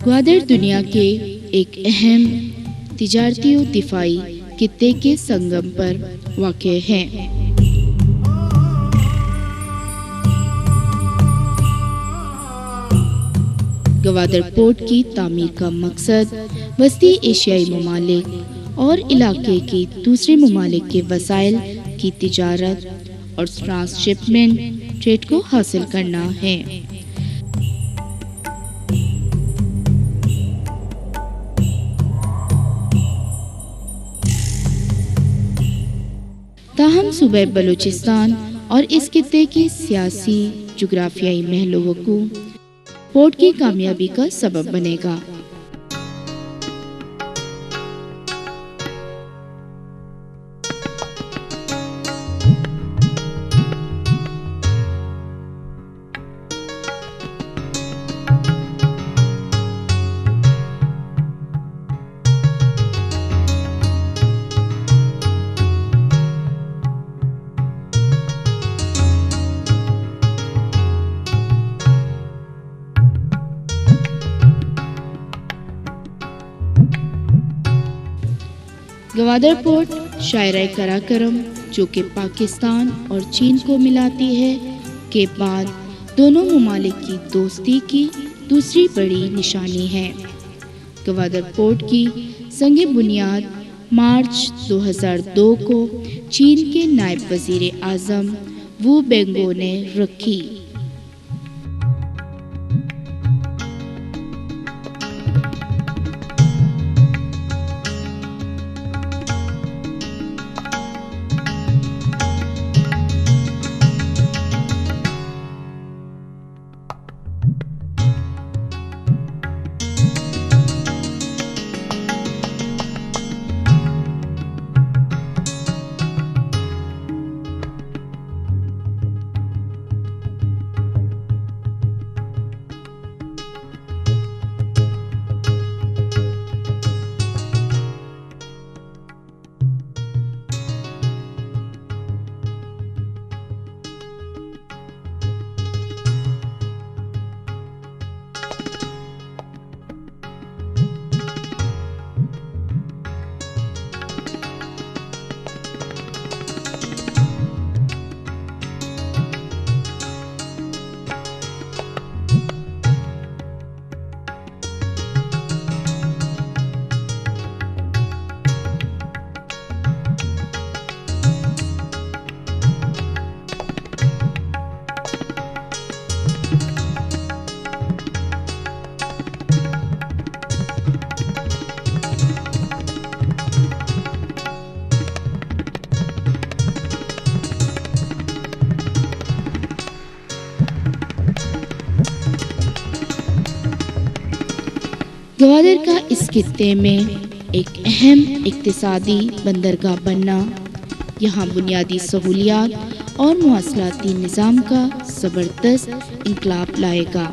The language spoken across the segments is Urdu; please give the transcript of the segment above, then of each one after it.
گوادر دنیا کے ایک اہم تجارتی و دفاعی خطے کے سنگم پر واقع ہے۔ گوادر پورٹ کی تعمیر کا مقصد وسطی ایشیائی ممالک اور علاقے کی دوسرے ممالک کے وسائل کی تجارت اور ٹرانس شپمنٹ ٹریڈ کو حاصل کرنا ہے۔ تاہم صوبہ بلوچستان اور اس خطے کی سیاسی جغرافیائی محل و وقوع پورٹ کی کامیابی کا سبب بنے گا۔ گوادر پورٹ شاہراہ قراقرم جو کہ پاکستان اور چین کو ملاتی ہے کے بعد دونوں ممالک کی دوستی کی دوسری بڑی نشانی ہے۔ گوادر پورٹ کی سنگ بنیاد مارچ 2002 کو چین کے نائب وزیر اعظم وو بینگو نے رکھی۔ گوادر کا اس خطے میں ایک اہم اقتصادی بندرگاہ بننا یہاں بنیادی سہولیات اور مواصلاتی نظام کا زبردست انقلاب لائے گا۔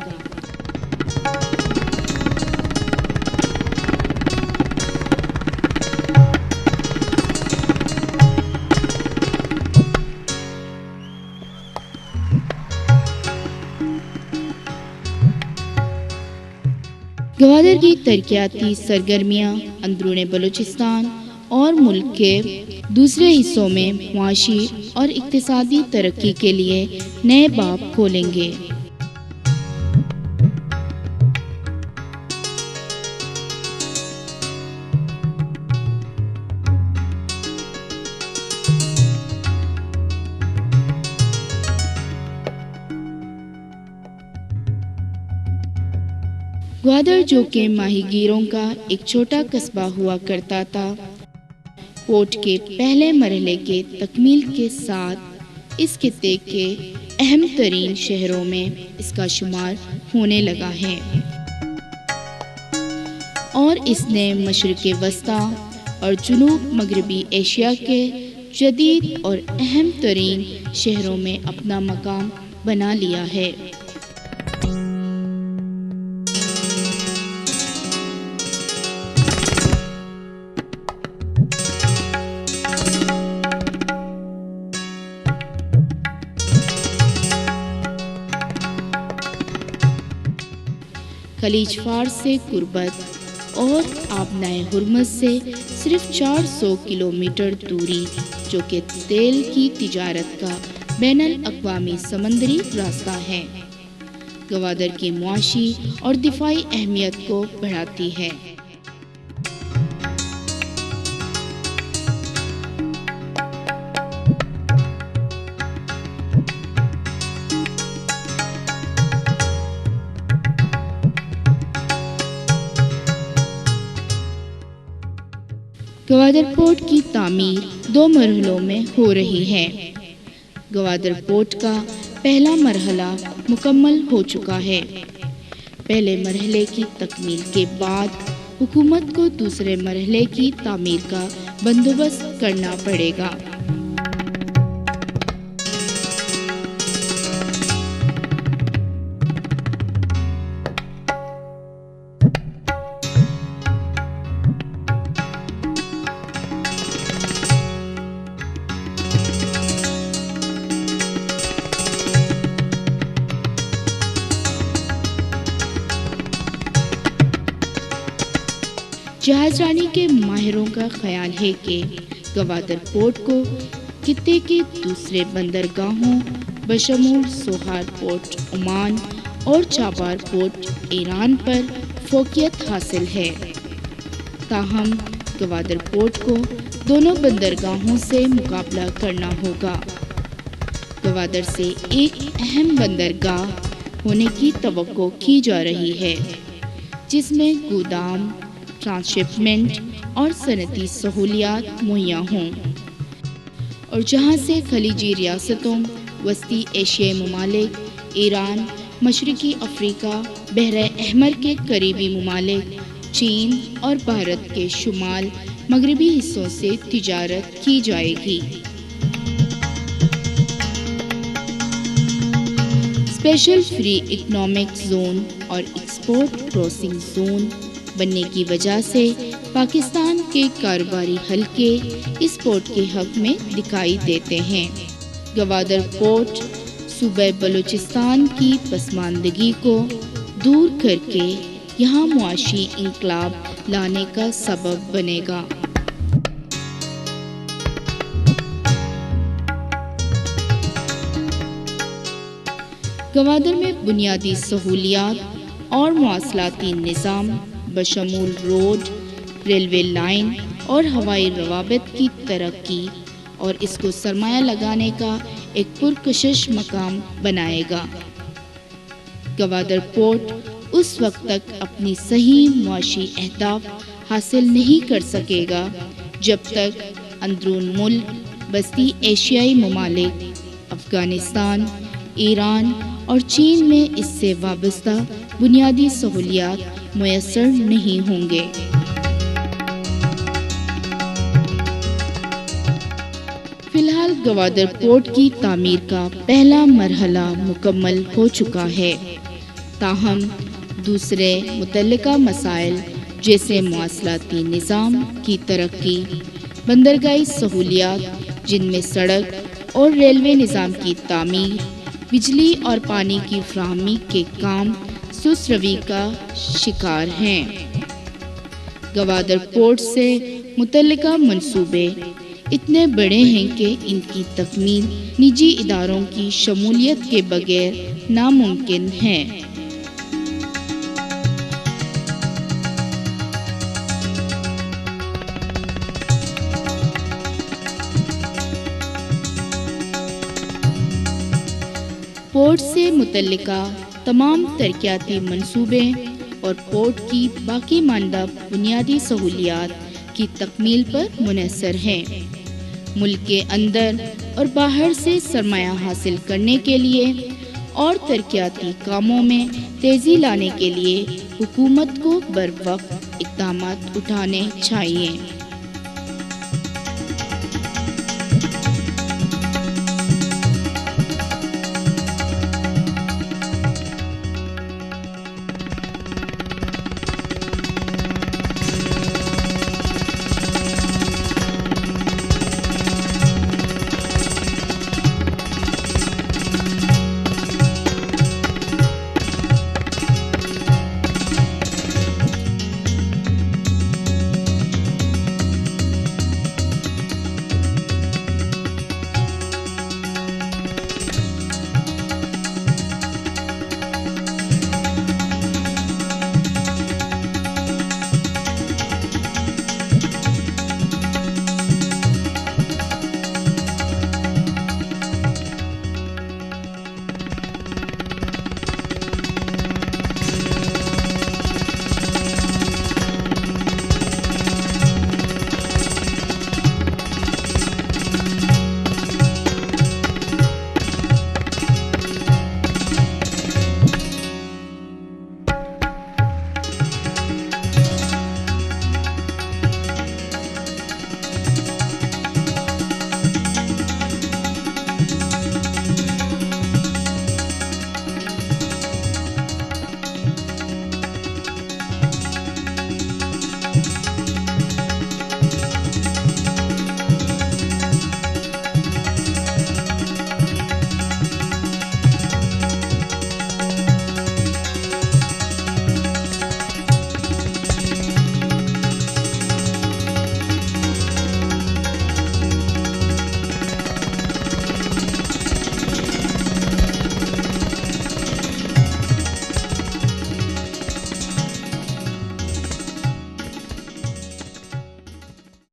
گوادر کی ترقیاتی سرگرمیاں اندرون بلوچستان اور ملک کے دوسرے حصوں میں معاشی اور اقتصادی ترقی کے لیے نئے باب کھولیں گے۔ گوادر جو کہ ماہی گیروں کا ایک چھوٹا قصبہ ہوا کرتا تھا، پورٹ کے پہلے مرحلے کے تکمیل کے ساتھ اس خطے کے اہم ترین شہروں میں اس کا شمار ہونے لگا ہے، اور اس نے مشرق وسطیٰ اور جنوب مغربی ایشیا کے جدید اور اہم ترین شہروں میں اپنا مقام بنا لیا ہے۔ خلیج فارس سے قربت اور آبنائے ہرمز سے صرف 400 کلومیٹر دوری، جو کہ تیل کی تجارت کا بین الاقوامی سمندری راستہ ہے، گوادر کی معاشی اور دفاعی اہمیت کو بڑھاتی ہے۔ گوادر پورٹ کی تعمیر 2 مرحلوں میں ہو رہی ہے۔ گوادر پورٹ کا پہلا مرحلہ مکمل ہو چکا ہے۔ پہلے مرحلے کی تکمیل کے بعد حکومت کو دوسرے مرحلے کی تعمیر کا بندوبست کرنا پڑے گا۔ جہاز رانی کے ماہروں کا خیال ہے کہ گوادر پورٹ کو خطے کے دوسرے بندرگاہوں بشمول سوہار پورٹ عمان اور چابہار پورٹ ایران پر فوقیت حاصل ہے، تاہم گوادر پورٹ کو دونوں بندرگاہوں سے مقابلہ کرنا ہوگا۔ گوادر سے ایک اہم بندرگاہ ہونے کی توقع کی جا رہی ہے، جس میں گودام، ٹرانسشپمنٹ اور صنعتی سہولیات مہیا ہوں، اور جہاں سے خلیجی ریاستوں، وسطی ایشیائی ممالک، ایران، مشرقی افریقہ، بحر احمر کے قریبی ممالک، چین اور بھارت کے شمال مغربی حصوں سے تجارت کی جائے گی۔ اسپیشل فری اکنامک زون اور ایکسپورٹ کراسنگ زون بننے کی وجہ سے پاکستان کے کاروباری حلقے اس پورٹ کے حق میں دکھائی دیتے ہیں۔ گوادر پورٹ صوبہ بلوچستان کی پسماندگی کو دور کر کے یہاں معاشی انقلاب لانے کا سبب بنے گا۔ گوادر میں بنیادی سہولیات اور مواصلاتی نظام بشمول روڈ، ریلوے لائن اور ہوائی روابط کی ترقی اور اس کو سرمایہ لگانے کا ایک پرکشش مقام بنائے گا۔ گوادر پورٹ اس وقت تک اپنی صحیح معاشی اہداف حاصل نہیں کر سکے گا جب تک اندرون ملک وسطی ایشیائی ممالک، افغانستان، ایران اور چین میں اس سے وابستہ بنیادی سہولیات میسر نہیں ہوں گے۔ فی الحال گوادر پورٹ کی تعمیر کا پہلا مرحلہ مکمل ہو چکا ہے، تاہم دوسرے متعلقہ مسائل جیسے مواصلاتی نظام کی ترقی، بندرگاہی سہولیات جن میں سڑک اور ریلوے نظام کی تعمیر، بجلی اور پانی کی فراہمی کے کام سست روی کا شکار ہیں۔ گوادر پورٹ سے متعلقہ منصوبے اتنے بڑے ہیں کہ ان کی تکمیل نجی اداروں کی شمولیت کے بغیر ناممکن ہے۔ پورٹ سے متعلقہ تمام ترقیاتی منصوبے اور پورٹ کی باقی ماندہ بنیادی سہولیات کی تکمیل پر منحصر ہے۔ ملک کے اندر اور باہر سے سرمایہ حاصل کرنے کے لیے اور ترقیاتی کاموں میں تیزی لانے کے لیے حکومت کو بروقت اقدامات اٹھانے چاہیے۔